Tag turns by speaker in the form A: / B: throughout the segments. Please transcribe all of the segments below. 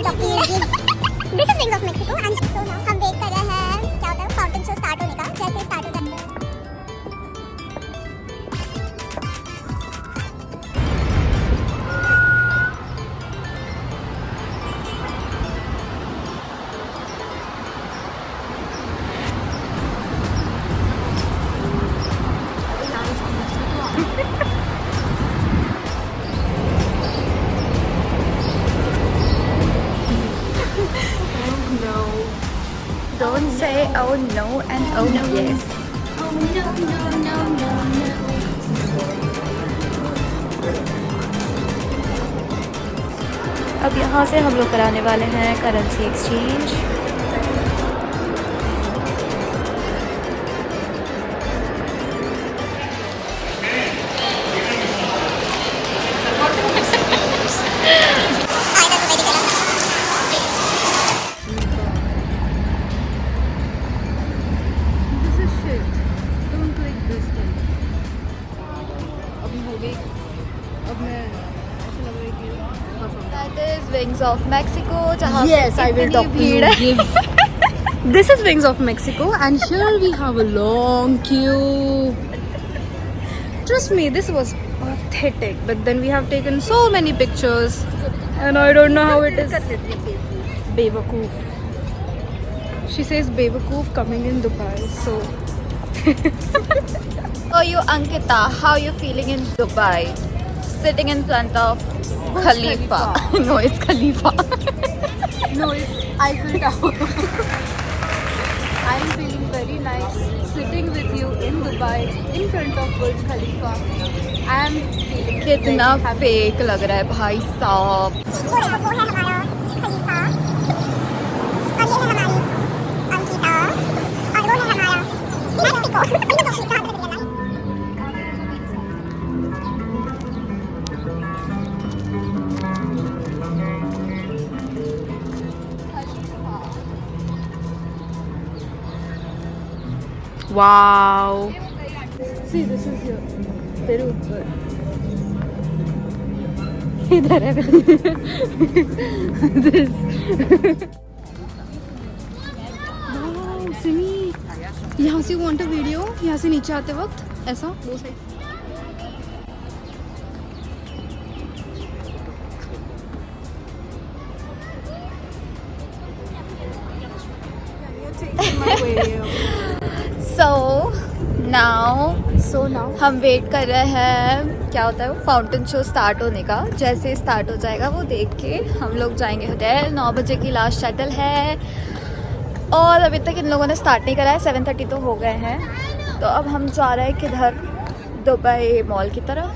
A: This is Wings of Mexico and so now हम wait कर रहे हैं क्या होता है फाउंटेन शो स्टार्ट होने का जैसे स्टार्ट हो जाए
B: Don't say oh no and oh yes.
A: Oh no no no no no.
B: अब यहाँ से हम लोग कराने वाले हैं currency exchange. That is Wings of Mexico.
C: Yes, I will talk to you. This is Wings of Mexico, and here we have a long queue. Trust me, this was pathetic. But then we have taken so many pictures, and I don't know how it is. Bewakoof. She says Bewakoof coming in Dubai. So.
B: So you, Ankita, how you feeling in Dubai? Sitting in front of Khalifa. No, it's Khalifa.
C: No, it's Eiffel Tower. I'm feeling very nice sitting with you in Dubai in front of Burj Khalifa. I'm feeling
B: कितना
C: very happy.
B: Fake लग रहा है भाई साहब।
A: वो है हमारा खलीफा और ये है हमारी अंकिता और वो है हमारा Mexico
C: Wow. See, this is your Peru. इधर है this. Wow, Simi. यहाँ से want a video? यहाँ से नीचे आते वक्त ऐसा दो साइड.
B: So now हम वेट कर रहे हैं क्या होता है वो फाउंटेन शो स्टार्ट होने का। जैसे स्टार्ट हो जाएगा वो देख के हम लोग जाएंगे होटल। 9 बजे की लास्ट शटल है और अभी तक इन लोगों ने स्टार्ट नहीं करा है। 7:30 तो हो गए हैं। तो अब हम जा रहे हैं किधर, दुबई मॉल की तरफ।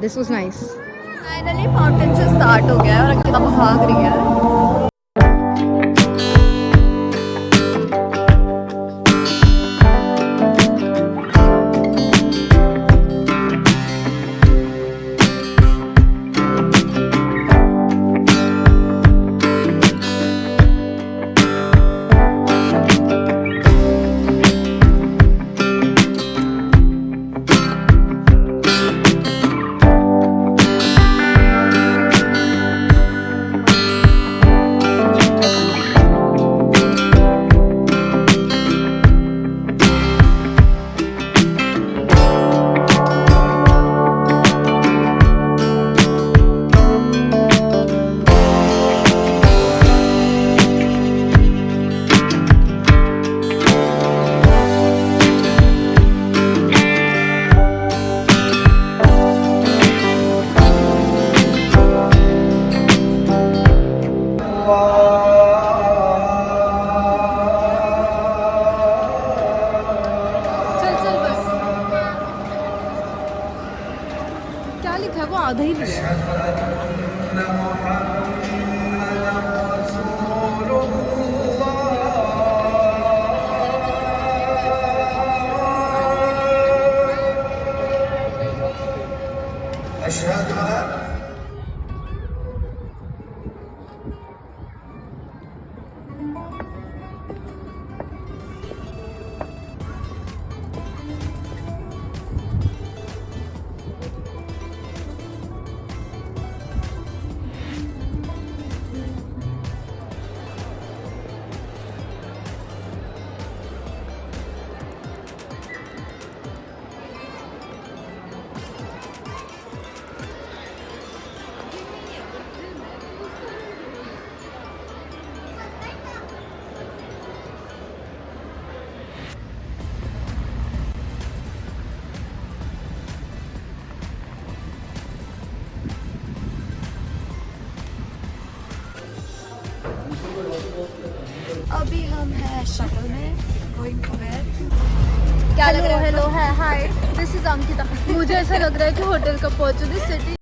C: This was nice.
B: Finally fountain show start हो गया है और अंकिता भाग रही है।
C: आधा ही लिया।
B: अभी हम हैं शटल में, गोइंग टू वेयर। क्या लग रहा है?
C: हेलो है, हाय, दिस इज अंकिता। मुझे ऐसा लग रहा है कि होटल कब पहुंचू, दिस सिटी